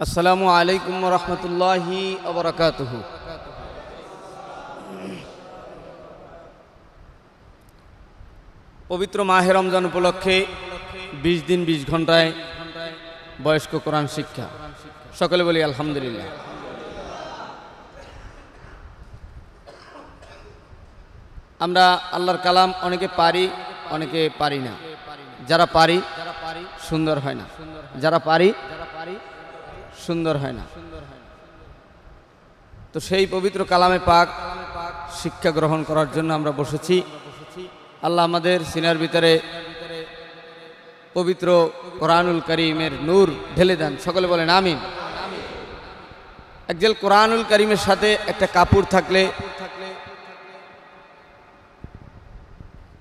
আসসালামু আলাইকুম ওয়া রাহমাতুল্লাহি ওয়া বারাকাতুহু। পবিত্র মাহে রমজান উপলক্ষে 20 দিন 20 ঘন্টায় বয়স্ক কোরআন শিক্ষা। সকলে বলি আলহামদুলিল্লাহ। আমরা আল্লাহর কালাম অনেকে পারি, অনেকে পারি না। যারা পারি সুন্দর হয় না, যারা পারি সুন্দর হয় না। তো সেই পবিত্র কালামে পাক শিক্ষা গ্রহণ করার জন্য আমরা বসেছি। আল্লাহ আমাদের সিনার ভিতরে পবিত্র কোরআনুল কারীমের নূর ঢেলে দেন। সকলে বলেন আমিন। একজন কোরআনুল কারীমের সাথে একটা কাপড় থাকলে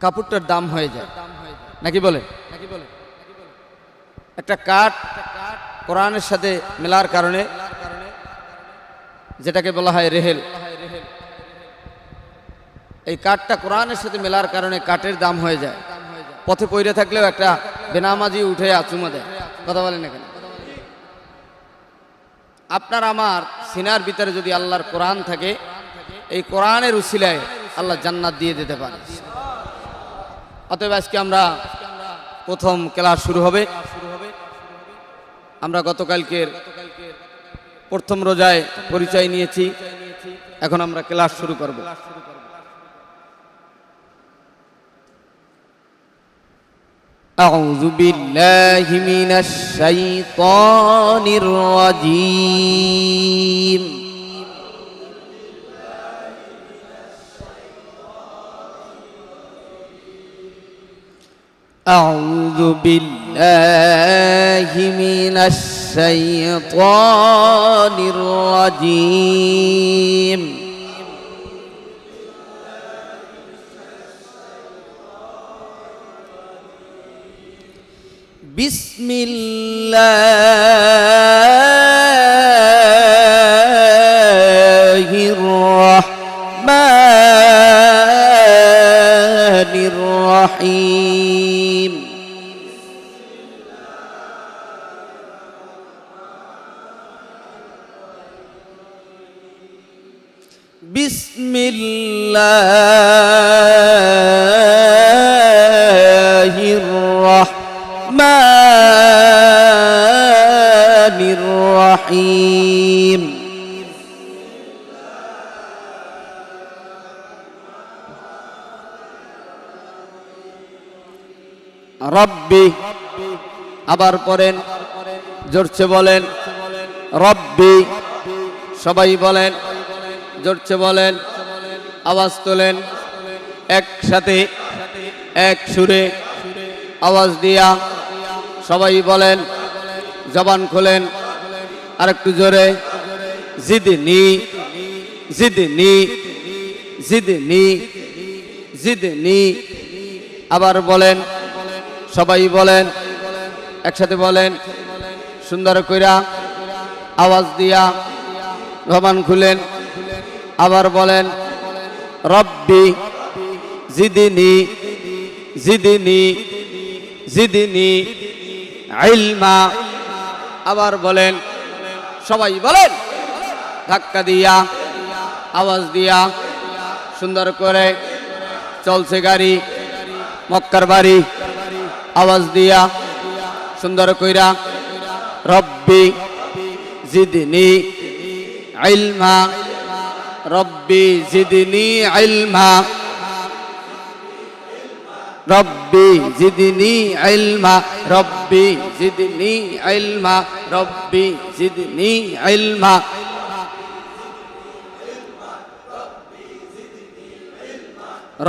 কাপড়টার দাম হয়ে যায়, নাকি বলেন? একটা কাঠ কোরআনের সাথে মেলার কারণে, যেটাকে বলা হয় রেহেল, এই কাঠটা কোরআনের সাথে মেলার কারণে কাঠের দাম হয়ে যায়। পথে পড়ে থাকলেও একটা বেনামাজি উঠে চুমা দেয়। কথা বলেন না কেন? আপনার আমার সিনার ভিতরে যদি আল্লাহর কোরআন থাকে, এই কোরআনের উসিলায় আল্লাহ জান্নাত দিয়ে দিতে পারে। অতএব আজকে আমরা প্রথম ক্লাস শুরু হবে। আমরা গতকালকের প্রথম রোজায় পরিচয় নিয়েছি, এখন আমরা ক্লাস শুরু করব। আউযু বিল্লাহি মিনাশ শাইতানির রাজীম। أعوذ بالله من الشيطان الرجيم. بسم الله الرحمن الرحيم. بسم الله الرحمن الرحيم. রব্বি, আবার পড়েন, জোরছে বলেন রব্বি। সবাই বলেন, জোরছে বলেন, আওয়াজ তোলেন, একসাথে এক সুরে আওয়াজ দিয়া সবাই বলেন, জবান খোলেন, আর একটু জোরে, জিদনি জিদনি জিদনি জিদনি। আবার বলেন, সবাই বলেন, একসাথে বলেন, সুন্দর কইরা আওয়াজ দিয়া জবান খুলেন। আবার বলেন, রব্বি জিদনি জিদনি জিদনি ইলমা। আবার বলেন, সবাই বলেন, ধাক্কা দিয়া আওয়াজ দিয়া সুন্দর করে, চলছে গাড়ি মক্কার বাড়ি, আওয়াজ দিয়া সুন্দর কইরা রব্বি জিদনি ইলমা, রব্বি জিদনি ইলমা, রব্বি জিদনি ইলমা, রব্বি জিদনি ইলমা, রব্বি জিদনি ইলমা।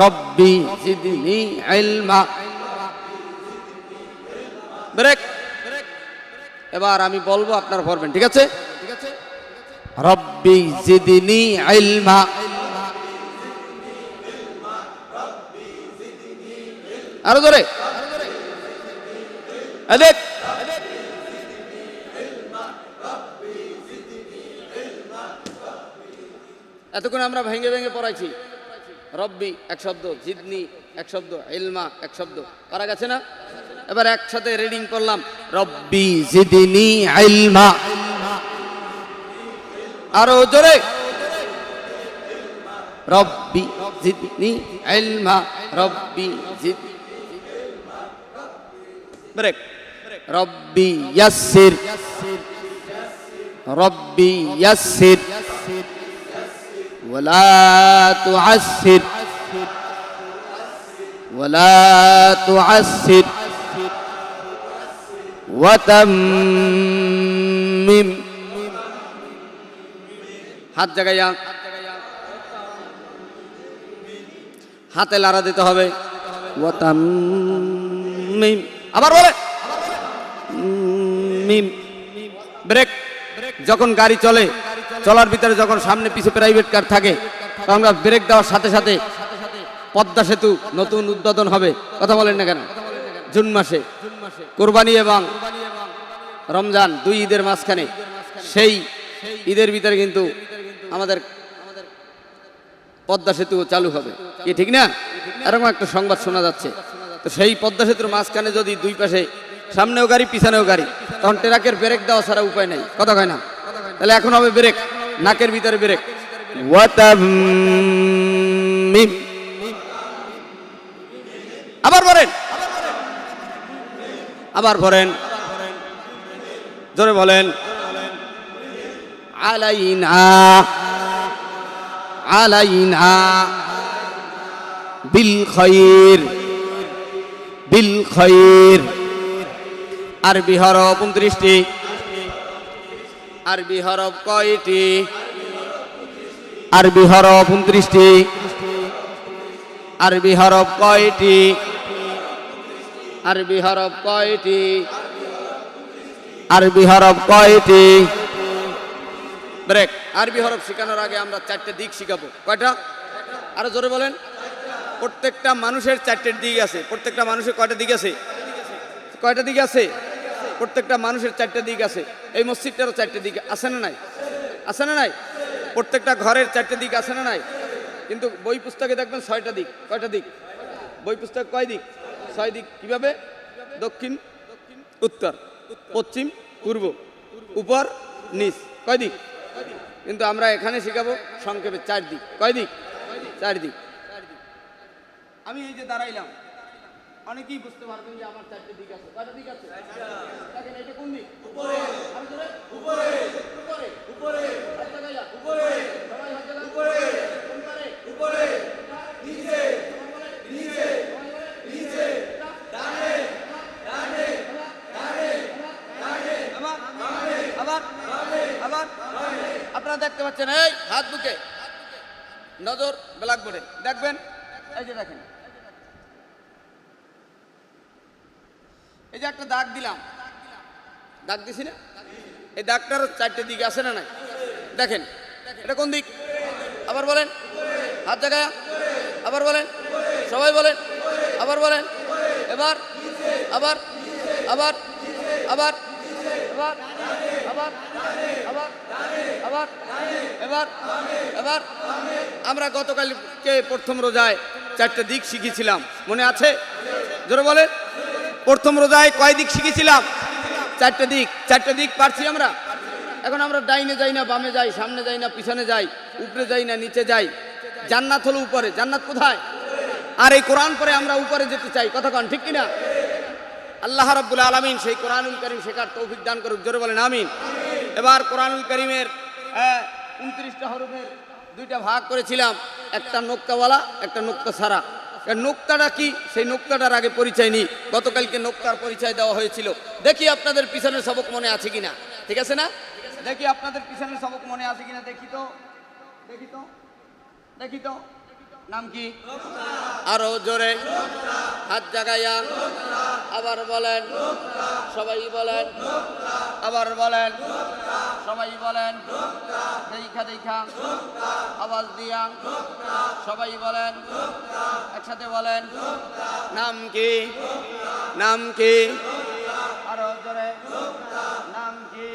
রব্বি জিদনি ইলমা। ব্রেক। এবার আমি বলবো, আপনারা পড়বেন, ঠিক আছে? রব্বি জিদনি ইলমা। আরো জোরে, দেখ। এতক্ষণ আমরা ভেঙে ভেঙে পড়াইছি। রব্বি এক শব্দ, জিদনি এক শব্দ, ইলমা এক শব্দ, পারা গেছে না? এবার একসাথে রিডিং করলাম, রব্বি জিদনি ইলমা। আরো জোরে রব্বি জিদনি ইলমা রব্বি জিদ ব্রেক রব্বি ইয়াসসির রব্বি ইয়াসসির ওয়ালা তুআসসির ওয়ালা তুআসসির ওয়া তাম্মিম হাত জাগাইয়া হাতে লাড়া দিতে হবে ওয়া তাম্মিম আবার বলে মিম ব্রেক যখন গাড়ি চলে চলার ভিতরে যখন সামনে পিছে প্রাইভেট কার থাকে তখন আমরা ব্রেক দেওয়ার সাথে সাথে পদ্মা সেতু নতুন উদ্বোধন হবে কথা বলেন না কেন জুন মাসে কোরবানি এবং রমজান দুই ঈদের মাঝখানে সেই ঈদের ভিতরে কিন্তু আমাদের পদ্মা সেতু চালু হবে কি ঠিক না এরকম একটা সংবাদ শোনা যাচ্ছে তো সেই পদ্মা সেতুর মাঝখানে যদি দুই পাশে সামনেও গাড়ি পিছনেও গাড়ি তখন ট্রাকের ব্রেক দেওয়া ছাড়া উপায় নেই কথা কয় না তাহলে এখন হবে ব্রেক নাকের ভিতরে ব্রেক ওয়াতাম্মিম আবার বলেন আবার বলেন জোরে বলেন আলাইনা আলাইনা বিল খায়র বিল খায়র আরবি হরফ 29টি আরবি হরফ কয়টি আরবি হরফ 29টি আরবি হরফ কয়টি আরবি হরফ কয়টি আরবি হরফ কয়টি ব্রেক আরবি হরফ শেখানোর আগে আমরা চারটে দিক শিখাবো কয়টা আরো জোরে বলেন প্রত্যেকটা মানুষের চারটে দিক আছে প্রত্যেকটা মানুষের কয়টা দিক আছে কয়টা দিক আছে প্রত্যেকটা মানুষের চারটে দিক আছে এই মসজিদটারও চারটে দিক আছে না নাই আছে না নাই প্রত্যেকটা ঘরের চারটে দিক আছে না নাই কিন্তু বই পুস্তকে দেখবেন 6টা দিক কয়টা দিক বই পুস্তক কয় দিক 6 দিক কিভাবে দক্ষিণ উত্তর পশ্চিম পূর্ব উপর নিচ কয় দিক কিন্তু আমরা এখানে শিখাবো সংক্ষেপে 4 দিক কয় দিক 4 দিক আমি এই যে দাঁড়াইলাম অনেকেই বুঝতে পারবেন যে আমার 4টে দিক আছে কয়টা দিক আছে দেখেন এটা কোন দিক উপরে আর জোরে উপরে উপরে উপরে হাত লাগাইয়া উপরে সবাই হাত লাগা উপরে উপরে উপরে নিচে নিচে নিচে ডানে ডানে ডানে ডানে আবার আবার আপনারা দেখতে পাচ্ছেন এই হাত বুকে নজর ব্ল্যাকবোর্ডে দেখবেন এই যে দেখেন এই যে একটা দাগ দিলাম দাগ দিছি না এই দাগটারও 4টে দিক আছে না নাই দেখেন এটা কোন দিক আবার বলেন হাত জায়গায় আবার বলেন সবাই বলেন আবার বলেন এবার আবার আবার আবার আবার আবার আবার আবার এবার এবার আমরা গতকালকে প্রথম রোজায় 4টে দিক শিখেছিলাম মনে আছে জোরে বলেন প্রথম রোজায় কয় দিক শিখেছিলাম 4টে দিক পারছি আমরা এখন আমরা ডাইনে যাই না বামে যাই সামনে যাই না পিছনে যাই উপরে যাই না নিচে যাই জান্নাত হলো উপরে জান্নাত কোথায় আর এই কোরআন পরে আমরা উপরে যেতে চাই কথা কন ঠিক কিনা আল্লাহ রাব্বুল আলামিন সেই কোরআনুল কারীম শেখার তৌফিক দান করুক জোরে বলেন আমিন এবার কোরআনুল কারীমের 29টা হরফের 2টা ভাগ করেছিলাম একটা নোক্তাওয়ালা একটা নোক্তা ছাড়া নোক্তাটা কি সেই নোক্তাটার আগে পরিচয় নিই গতকালকে নোক্তার পরিচয় দেওয়া হয়েছিল দেখি আপনাদের পিছনের সবক মনে আছে কিনা ঠিক আছে না দেখি আপনাদের পিছনের সবক মনে আছে কিনা দেখি তো দেখি তো দেখি তো নাম কি আরো জোরে হাত জাগাইয়া আবার বলেন সবাই বলেন আবার বলেন সবাই বলেন দেখা দেখা আওয়াজ দিয়া সবাই বলেন একসাথে বলেন নাম কি নাম কি আরো জোরে নাম কি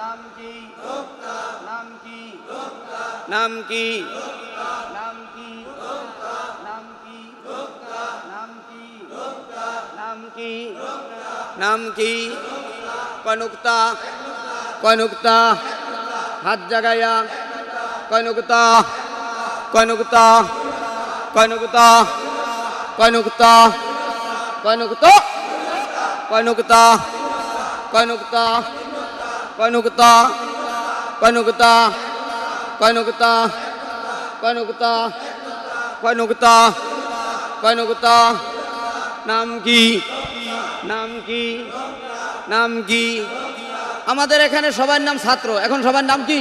নাম কি নাম কি নাম কি নাম কি নাম কি নাম কি নাম কি নাম কি কয় নুক্তা হাত জাগাইয়া কয় নুক্তা কয় নুক্তা কয় নুক্তা কয় নুক্তা কয় নুক্তা কয় নুক্তা কয় নুক্তা কয় নুক্তা কয় নুক্তা কয় নুক্তা কয় নুক্তা কয় নুক্তা কয় নুক্তা নাম কি নাম কি নাম কি আমাদের এখানে সবার নাম ছাত্র এখন সবার নাম কি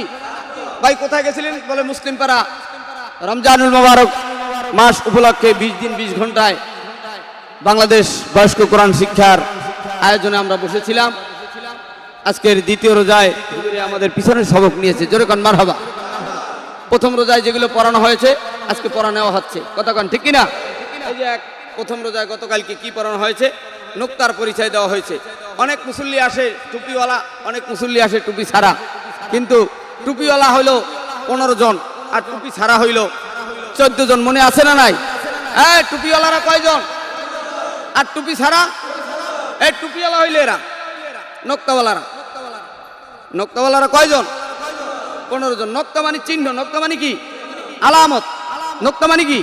ভাই কোথায় গেছিলেন বলে মুসলিম পাড়া রমজানুল মোবারক মাস উপলক্ষে 20 দিন 20 ঘন্টায় বাংলাদেশ বয়স্ক কোরআন শিক্ষার আয়োজনে আমরা বসেছিলাম আজকের দ্বিতীয় রোজায় আমাদের পিছনের সবক নিয়েছে জোরে কোন মারহাবা প্রথম রোজায় যেগুলো পড়ানো হয়েছে আজকে পড়া নেওয়া হচ্ছে কথা কোন ঠিক কি না এই যে প্রথম রোজায় গতকালকে কি পড়ানো হয়েছে নুক্তার পরিচয় দেওয়া হয়েছে অনেক মুসল্লি আসে টুপিওয়ালা অনেক মুসল্লি আসে টুপি ছাড়া কিন্তু টুপিওয়ালা হইল 15 জন আর টুপি ছাড়া হইল 14 জন মনে আছে না নাই এই টুপিওয়ালারা কয়জন আর টুপি ছাড়া এই টুপিওয়ালা হইলে এরা নক্তাওয়ালারা কয়জন 15 জন নক্তা মানে চিহ্ন নক্তা মানে কি আলামত নক্তা মানে কি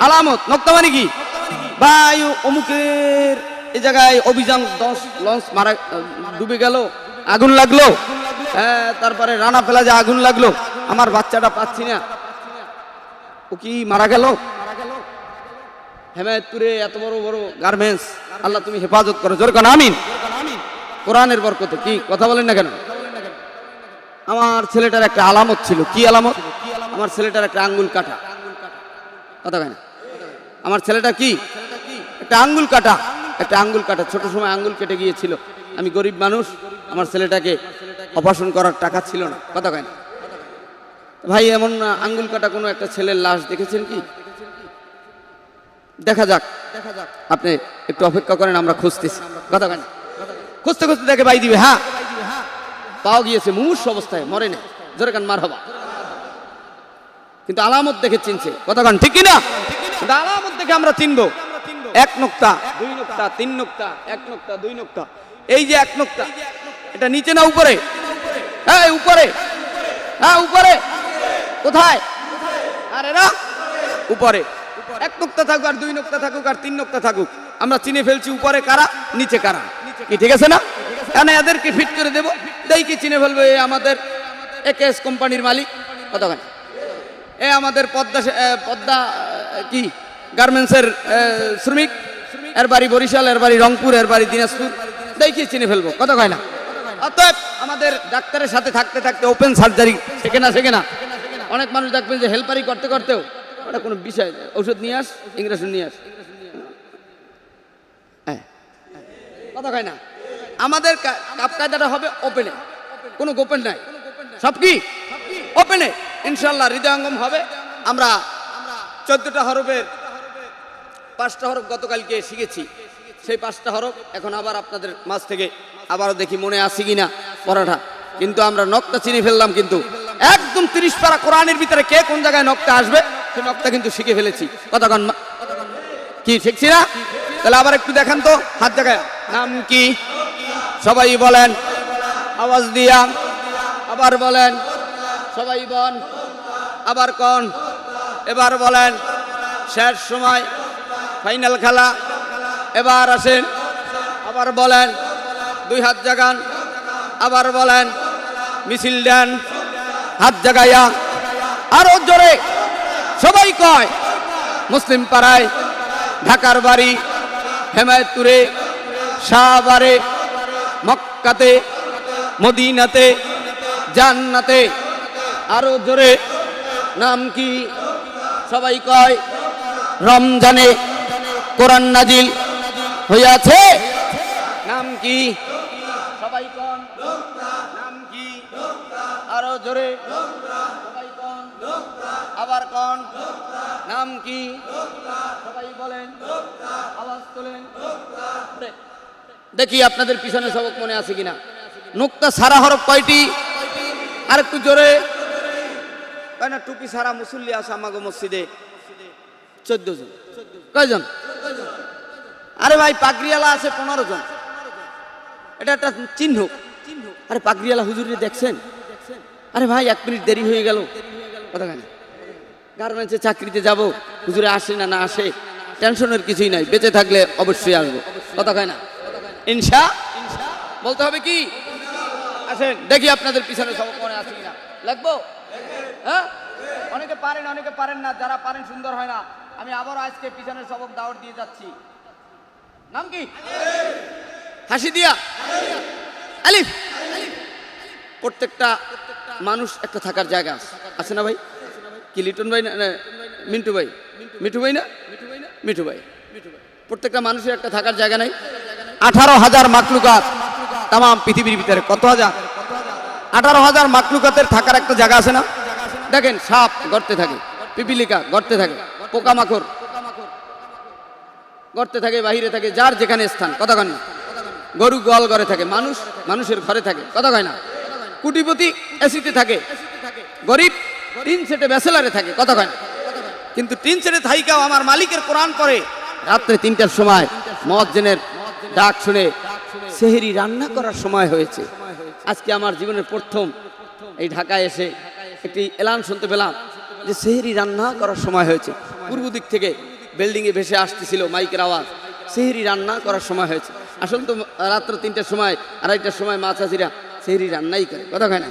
আলামত নক্তা মানে কি ভাই অমুকের এই জায়গায় অভিযান 10 লঞ্চ মারা ডুবে গেল আগুন লাগলো তারপরে রানা প্লাজা আগুন লাগলো আমার বাচ্চাটা পাচ্ছি না ও কি মারা গেল হেমায়তপুরে এত বড় বড় গার্মেন্টস আল্লাহ তুমি হেফাজত করো জোরে কোন আমিন কোরআনের বরকতে কি কথা বলেন না কেন আমার ছেলেটার একটা আলামত ছিল কি আলামত আমার ছেলেটার একটা আঙ্গুল কাটা কথা কয় না আমার ছেলেটা কি একটা আঙ্গুল কাটা ছোট সময় আঙ্গুল কেটে গিয়েছিল আমি গরিব মানুষ আমার ছেলেটাকে অপারেশন করার টাকা ছিল না কথা কয় না ভাই এমন আঙ্গুল কাটা কোনো একটা ছেলের লাশ দেখেছেন কি দেখা যাক আপনি একটু অপেক্ষা করেন আমরা খুঁজতেছি কথা কয় না খুঁজতে খুঁজতে দেখে ভাই দিবে হ্যাঁ পাওয়া গিয়েছে মুমূর্ষ অবস্থায় মরে না জোরে কান মার হবা কিন্তু আলামত দেখে চিনছে কথা কন ঠিক কিনা আলামত দেখে আমরা চিনবো 1 নুক্তা 2 নুক্তা 3 নুক্তা 1 নুক্তা 2 নুক্তা এই যে 1 নুক্তা এটা নিচে না উপরে হ্যাঁ উপরে কোথায় আরে না উপরে 1 নুক্তা থাকুক আর 2 নুক্তা থাকুক আর 3 নুক্তা থাকুক আমরা চিনে ফেলছি উপরে কারা নিচে কারা কি ঠিক আছে না এখানে এদেরকে ফিট করে দেবো দেখি চিনে ফেলবো এই আমাদের একেএস কোম্পানির মালিক কতক্ষণ এ আমাদের পদ্মা কি গার্মেন্টসের শ্রমিক এর বাড়ি বরিশাল এর বাড়ি রংপুর এর বাড়ি দিনাজপুর দেখি চিনে ফেলবো কথা কয় না অতএব আমাদের ডাক্তারের সাথে থাকতে থাকতে ওপেন সার্জারি শেখে না অনেক মানুষ দেখবেন যে হেল্পারি করতে করতেও ওটা কোনো বিষয় ওষুধ নিয়ে আস ইংরেজি নিয়ে আস কথা কয় না আমাদের কায়দাটা হবে ওপেনে কোনো গোপন নাই সব কি ওপেনে ইনশাআল্লাহ হৃদয়ঙ্গম হবে আমরা 14টা হরফের 5টা হরফ গতকালকে শিখেছি সেই 5টা হরফ এখন আবার আপনাদের মাঝ থেকে আবারও দেখি মনে আছে কিনা পড়াটা কিন্তু আমরা নকতা চিনে ফেললাম কিন্তু একদম 30 পারা কোরআনের ভিতরে কে কোন জায়গায় নকতা আসবে সেই নকতা কিন্তু শিখে ফেলেছি কতক্ষণ কি শিখছি না তাহলে আবার একটু দেখান তো হাত জায়গায় নাম কি সবাই বলেন আওয়াজ দিয়া আবার বলেন সবাই বল আবার কোন এবার বলেন শেষ সময় ফাইনাল খেলা এবার আসেন আবার বলেন 2 হাত জাগান আবার বলেন মিছিল দেন হাত জাগাইয়া আরো জোরে সবাই কয় মুসলিম পাড়ায় ঢাকার বাড়ি হেমায়তপুরে শাহবারে মক্কাতে মদিনাতে জান্নাতে আরো জোরে নাম কি সবাই কয় রমজানে কোরআন নাজিল হইয়াছে নাম কি সবাই কোন নাম কি আরো জোরে সবাই কোন আবার কোন নাম কি সবাই বলেন আওয়াজ তোলেন দেখি আপনাদের পিছনে সবক মনে আছে কিনা নুক্তা সারা হরফ কয়টি আর একটু জোরে কয় না টুপি সারা মুসল্লি আছে আমাগো মসজিদে 14 জন কয়জন আরে ভাই পাগড়িওয়ালা আছে 15 জন এটা একটা চিহ্ন আরে পাগড়িওয়ালা হুজুরে দেখছেন আরে ভাই 1 মিনিট দেরি হয়ে গেল, কথা কেন? গার্মেন্টসে চাকরিতে যাব, হুজুরে আসে না না আসে, টেনশনের কিছুই নাই, বেঁচে থাকলে অবশ্যই আসবো, কথা কয় না? ইনশা বলতে হবে কি? আসেন দেখি আপনাদের পিছনে সবক মনে আছে কিনা, লাগবো? হ্যাঁ, অনেকে পারেন অনেকে পারেন না, যারা পারেন সুন্দর হয় না। আমি আবার আজকে পিছনের সবক দাওয়াত দিয়ে যাচ্ছি। নাম কি? হাসি দিয়া আলিফ। প্রত্যেকটা মানুষ একটা থাকার জায়গা আছে না ভাই? কি লিটন ভাই না মিন্টু ভাই? মিঠু ভাই না মিঠু ভাই? প্রত্যেকটা মানুষের একটা থাকার জায়গা নাই? 18,000 মাকলুকাত তাম পৃথিবীর ভিতরে, কত হাজার? 18,000 মাকলুকাতের থাকার একটা জায়গা আছে না? দেখেন সাপ গর্তে থাকে, পিপিলিকা গর্তে থাকে, পোকামাকড় গর্তে থাকে, বাহিরে থাকে, যার যেখানে স্থান, কথা কয় না? গরু গোয়াল ঘরে থাকে, মানুষ মানুষের ঘরে থাকে, কথা কয় না? কোটিপতি এসিতে থাকে, গরিব টিন সেটে ব্যাচেলারে থাকে, কথা কয় না? কিন্তু টিন সেটে থাইকাও আমার মালিকের কোরআন পড়ে, রাত্রে 3টার সময় মুয়াজ্জিনের ডাক শুনে সেহরি রান্না করার সময় হয়েছে। আজকে আমার জীবনের প্রথম এই ঢাকায় এসে একটি এলান শুনতে পেলাম যে সেহরি রান্না করার সময় হয়েছে। পূর্ব দিক থেকে বিল্ডিংয়ে ভেসে আসতেছিল মাইকের আওয়াজ, সেহরি রান্না করার সময় হয়েছে। আসলে তো রাত্র 3টার সময় 2:30টার সময় মা চাচিরা সেহরি রান্নাই করে, কথা কয় না?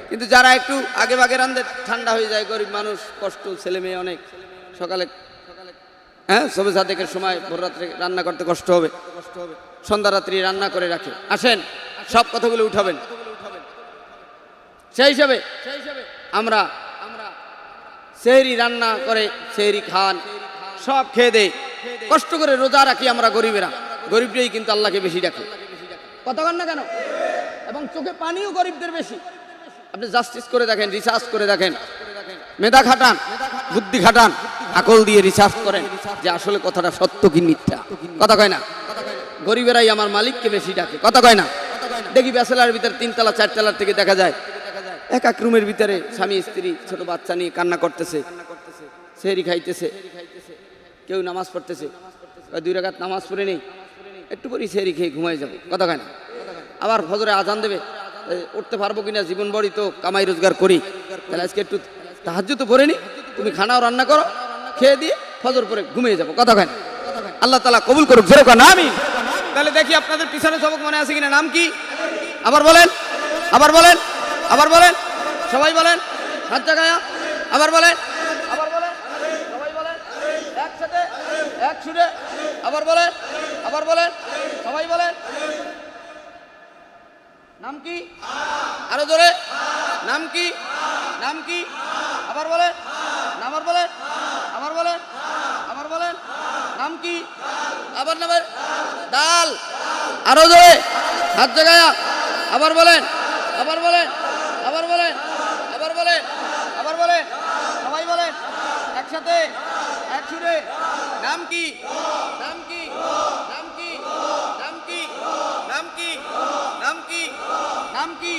কিন্তু যারা একটু আগে ভাগে রান্ধে ঠান্ডা হয়ে যায়, গরিব মানুষ, কষ্ট, ছেলে মেয়ে অনেক, সকালে হ্যাঁ সবে সাদেকের সময় ভোর রাত্রে রান্না করতে কষ্ট হবে, সন্ধ্যা রাত্রি রান্না করে রাখে। আসেন সব কথাগুলো উঠাবেন। সেই হিসাবে আমরা সেহরি রান্না করে সেহরি খান, সব খেয়ে দেয়, কষ্ট করে রোজা রাখি আমরা গরিবেরা। গরিবরাই কিন্তু আল্লাহকে বেশি ডাকে, কথা কন না কেন? এবং চোখে পানিও গরিবদের বেশি। আপনি জাস্টিস করে দেখেন, রিসার্চ করে দেখেন, মেধা খাটান, বুদ্ধি খাটান, আকল দিয়ে রিসার্চ করেন যে আসলে কথাটা সত্য কি মিথ্যা, কথা কয় না? গরিবেরাই আমার মালিককে বেশি ডাকে, কথা কয় না? দেখি ব্যাচেলার ভিতরে 3 তলা 4 তলার থেকে দেখা যায় এক রুমের ভিতরে স্বামী স্ত্রী ছোট বাচ্চা নিয়ে কান্না করতেছে, সেহরি খাইতেছে, কেউ নামাজ পড়তেছে, 2 রাকাত নামাজ পড়ে নেই, একটু পরেই সেহরি খেয়ে ঘুমাই যাবে, কথা কয় না? আবার ফজরে আজান দেবে, উঠতে পারবো কিনা, জীবন বড়ি তো কামাই রোজগার করি, তাহলে আজকে একটু তাহাজ্জুদ তো পড়ে নি, তুমি খানাও রান্না করো, খেয়ে দিয়ে ফজর পরে ঘুমিয়ে যাবো, কথা কয় না? আল্লাহ তাআলা কবুল করুক, জোরে কয় না আমিন। তাহলে দেখি আপনাদের পিছনে সবক মনে আছে কিনা। নাম কি? আবার বলেন, আবার বলেন, আবার বলেন, সবাই বলেন, হাত জাগায়া আবার বলেন, আবার বলেন, সবাই বলেন, একসাথে এক সুরে আবার বলেন, আবার বলেন, সবাই বলেন। নাম কি? আরো জোরে, নাম কি? নাম কি? আবার বলেন, আবার বলেন, আবার বলেন, আবার বলেন, নাম কি? আবার নাম ডাল, আরো জোরে হাত জাগায়া আবার বলেন, আবার বলেন, আবার বলেন, আবার বলেন, আবার বলেন, সবাই বলেন একসাথে এক সুরে। নাম কি? নাম কি? নাম কি? নাম কি? নাম কি? নাম কি? নাম কি?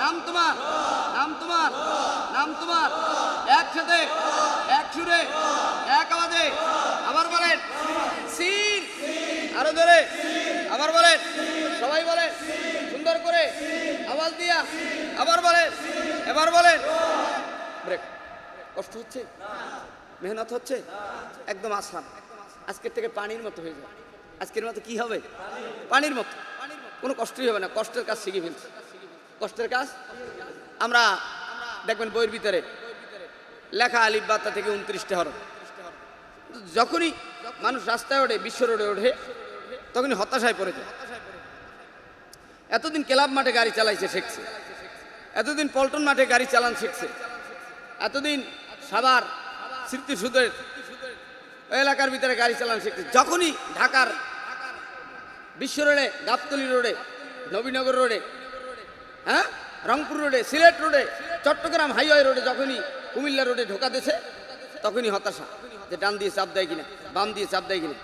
নাম তোমার, নাম তোমার, নাম তোমার, একসাথে এক সুরে এক আওয়াজে আবার বলেন সিন, আরো ধরে আবার বলেন, সবাই বলেন সুন্দর করে আওয়াজ দিয়া আবার বলেন, এবার বলেন। ব্রেক। কষ্ট হচ্ছে, মেহনত হচ্ছে, একদম আসান, আজকের থেকে পানির মতো হয়ে যাবে। আজকের মতো কি হবে? পানির মতো, কোনো কষ্টই হবে না। কষ্টের কাজ শিখে ফেলছি, কষ্টের কাজ। আমরা দেখবেন বইয়ের ভিতরে লেখা আলিফ বাতা থেকে 29টা হরফ। যখনই মানুষ রাস্তায় ওঠে, বিশ্ব রোডে ওঠে, তখনই হতাশায় পড়ে যায়। এতদিন ক্লাব মাঠে গাড়ি চালাইছে শিখছে, এতদিন পল্টন মাঠে গাড়ি চালান শিখছে, এতদিন সাভার স্মৃতিসৌধের এলাকার ভিতরে গাড়ি চালান শিখছে। যখনই ঢাকার বিশ্ব রোডে, গাবতলী রোডে, নবীনগর রোডে, হ্যাঁ রংপুর রোডে, সিলেট রোডে, চট্টগ্রাম হাইওয়ে রোডে, যখনই কুমিল্লা রোডে ঢোকা দিয়েছে, তখনই হতাশা যে ডান দিয়ে চাপ দেয় কিনা, বাম দিয়ে চাপ দেয় কিনা,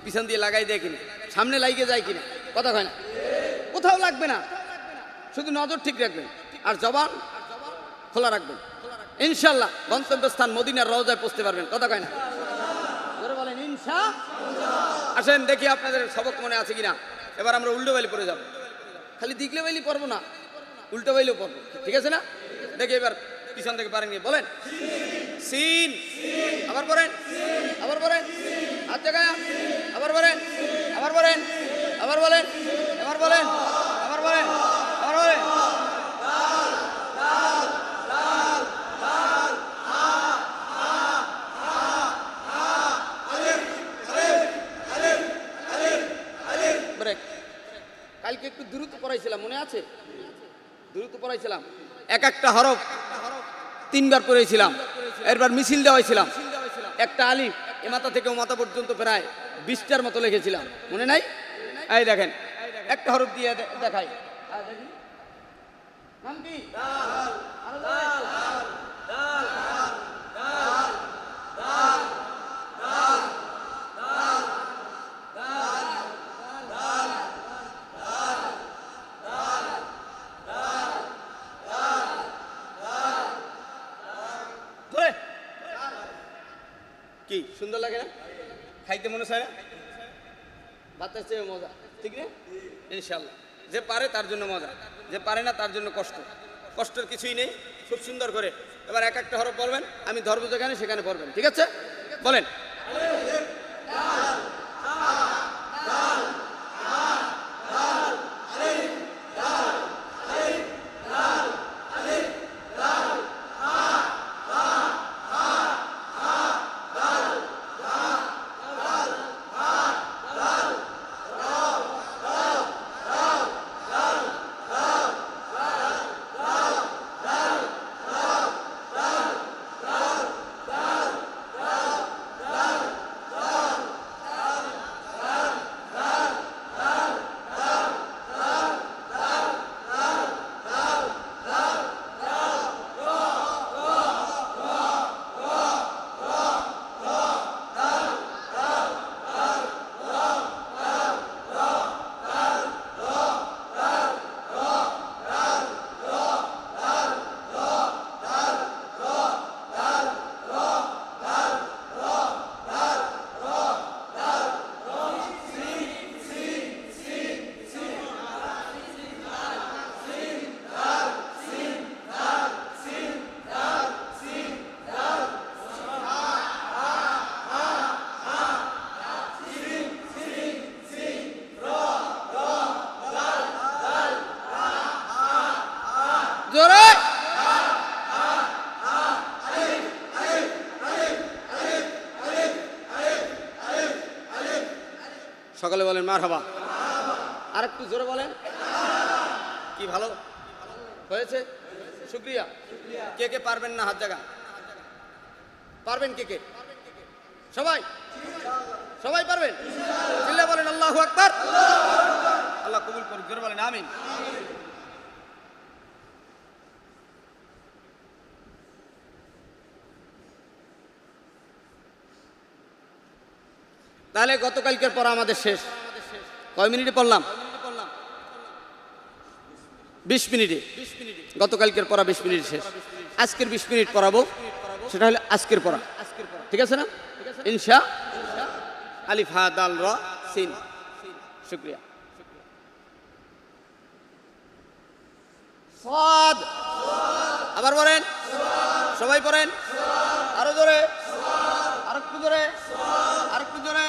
পিছন দিয়ে লাগাই দেয় কিনা, সামনে লাগিয়ে যায় কিনা, কথা কয় না? কোথাও লাগবে না, শুধু নজর ঠিক রাখবেন আর জবান খোলা রাখবেন। ইনশাল্লাহ গন্তব্যস্থান মদিনার রওজায় পৌঁছতে পারবেন, কথা কয় না? জোরে বলেন ইনশাআল্লাহ। আসেন দেখি আপনাদের সবক মনে আছে কিনা। এবার আমরা উল্টো বাইলি পড়ে যাব। খালি দিকলে বাইলি পড়বো না, উল্টো বাইলেও পড়বো, ঠিক আছে না? দেখি এবার পিছন থেকে পারেন বলেন সিন আবার পড়েন আবার পড়েন হাত জায়গায় আবার পড়েন আবার পড়েন আবার বলেন আবার বলেন আবার বলেন আবার বলেন ব্রেক কালকে একটু দ্রুত পড়াইছিলাম মনে আছে দ্রুত পড়াইছিলাম এক একটা হরফ 3 বার পড়েছিলাম এরপর মিছিল দেওয়াইছিলাম একটা আলিফ এ মাথা থেকে ও মাথা পর্যন্ত প্রায় 20টার মতো লিখেছিলাম মনে নাই এই দেখেন একটা হরফ দিয়ে দেখাই নাম কি কি সুন্দর লাগে না খাইতে মনে চায় না ভাতের চেয়ে মজা ঠিক না ইনশাল্লাহ যে পারে তার জন্য মজা যে পারে না তার জন্য কষ্ট কষ্টের কিছুই নেই খুব সুন্দর করে এবার এক একটা হরফ বলবেন আমি ধরবো যেখানে সেখানে পড়বেন ঠিক আছে বলেন জোরে সকালে বলেন মারহাবা আর একটু জোরে বলেন কি ভালো হয়েছে শুকরিয়া কে কে পারবেন না হাত জায়গা পারবেন কে কে সবাই সবাই পারবেন চিল্লা বলেন আল্লাহু আকবার আল্লাহ কবুল করুন জোরে বলেন আমিন তাহলে গতকালকের পড়া আমাদের শেষ কয় মিনিটে পড়লাম 20 মিনিটে গতকালকের পড়া 20 মিনিট শেষ আজকের 20 মিনিট পড়াবো সেটা হলো আজকের পড়া ঠিক আছে না ইনশা আলিফ হা দাল র সিন শুকরিয়া সাদ আবার বলেন সবাই পড়েন আরো জোরে আরেকটু জোরে আরেকটু জোরে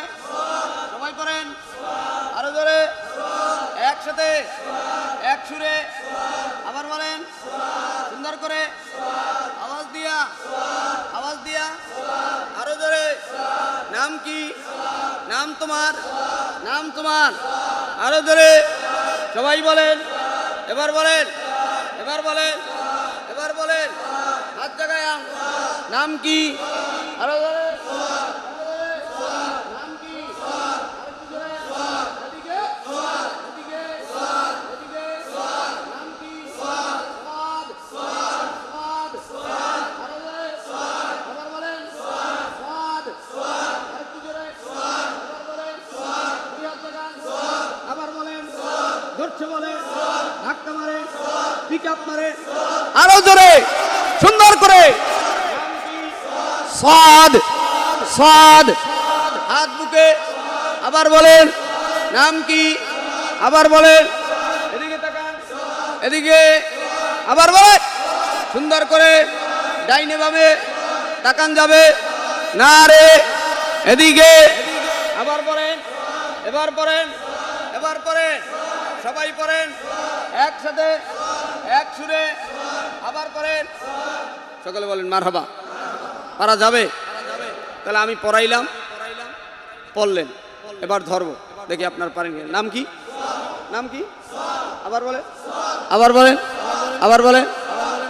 সবাই পড়েন আরো জোরে একসাথে এক সুরে আবার বলেন সুন্দর করে আওয়াজ দিয়া আরো জোরে নাম কি নাম তোমার আরো জোরে সবাই বলেন এবার বলেন হাত জায়গায় নাম কি আরো জোরে আরো জোরে সুন্দর করে সাদ সাদ হাত বুকে আবার বলেন নাম কি আবার বলেন এদিকে তাকান এদিকে আবার বলেন সুন্দর করে ডাইনে বামে তাকান যাবে না রে এদিকে আবার পড়েন এবার পড়েন এবার পড়েন সবাই পড়েন একসাথে এক সুরে আবার পড়েন সকলে বলেন মারহাবা পারা যাবে তাহলে আমি পড়াইলাম পড়লেন এবার ধরবো দেখি আপনার পারেন কি নাম কি নাম কি আবার বলেন আবার বলেন আবার বলেন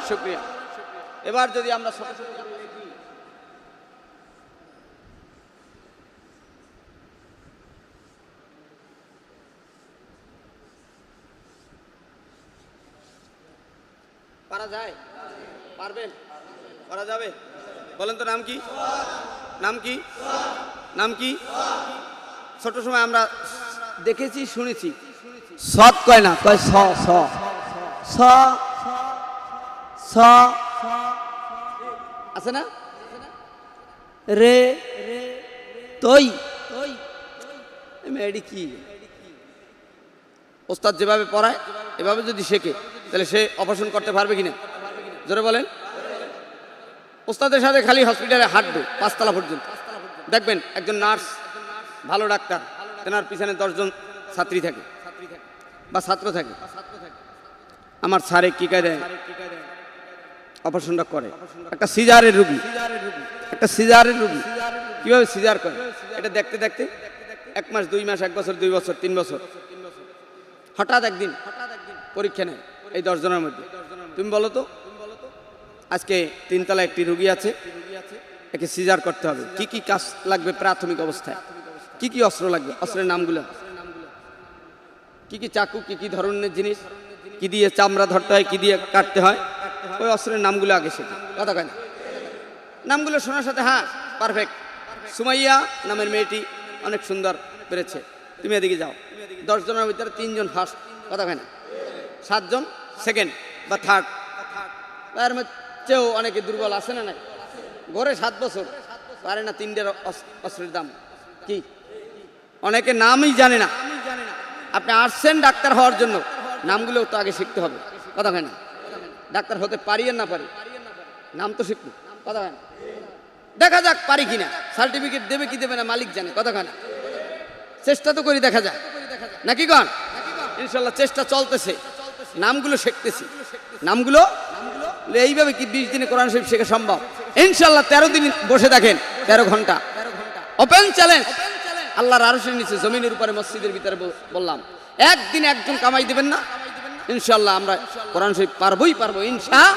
শুকরিয়া এবার যদি আমরা ছোট ছোট করে দেখি পারা যায় পারবেন পারা যাবে বলেন তো নাম কি নাম কি নাম কি ছোট সময় আমরা দেখেছি শুনেছি সৎ কয় না কয় স স স স আছে না রে তই এডি কি ওস্তাদ যেভাবে পড়ায় এভাবে যদি শেখে তাহলে সে অপারেশন করতে পারবে কিনা জোরে বলেন ওস্তাদের সাথে খালি হসপিটালে হাঁটবে 5 তলা পর্যন্ত দেখবেন একজন নার্স ভালো ডাক্তার তেনার পিছনে 10 জন ছাত্রী থাকে বা ছাত্র থাকে আমার স্যারে কি কায়দায় অপারেশনটা করে একটা সিজারের রোগী কিভাবে সিজার করে এটা দেখতে দেখতে 1 মাস 2 মাস 1 বছর 2 বছর 3 বছর হঠাৎ একদিন পরীক্ষা নেয় এই 10 জনের মধ্যে তুমি বলো তো আজকে 3 তলায় একটি রোগী আছে একে সিজার করতে হবে কি কি কাজ লাগবে প্রাথমিক অবস্থায় কি কি অস্ত্র লাগবে অস্ত্রের নামগুলো কি কি চাকু কি কি ধরনের জিনিস কি দিয়ে চামড়া ধরতে হয় কি দিয়ে কাটতে হয় ওই অস্ত্রের নামগুলো আগে শেখে কথা কয় না নামগুলো শোনার সাথে হ্যাঁ পারফেক্ট সুমাইয়া নামের মেয়েটি অনেক সুন্দর পেরেছে তুমি এদিকে যাও 10 জনের ভিতরে 3 জন ফার্স্ট কথা কয় না 7 জন সেকেন্ড বা থার্ড এর চেয়েও অনেকে দুর্বল আছে না নাই ঘরে 7 বছর পারে না 3টের অস্ত্রের দাম কি অনেকে নামই জানে না আপনি আসছেন ডাক্তার হওয়ার জন্য নামগুলো তো আগে শিখতে হবে কথা হয় না ডাক্তার হতে পারি আর না পারি নাম তো শিখবো কথা হয় না দেখা যাক পারি কিনা সার্টিফিকেট দেবে কি দেবে না মালিক জানে কথা হয় না চেষ্টা তো করি দেখা যাক নাকি কন ইনশাল্লাহ চেষ্টা চলতেছে নামগুলো শিখতেছি নামগুলো এইভাবে কি 20 দিনে কোরআন শরীফ শেখা সম্ভব ইনশাল্লাহ 13 দিন বসে দেখেন 13 ঘন্টা ওপেন চ্যালেঞ্জ আল্লাহর আরশের নিচে জমিনের উপরে মসজিদের ভিতরে বললাম একদিন একজন কামাই দেবেন না ইনশাল্লাহ আমরা কোরআন শরীফ পারবো ইনশাআল্লাহ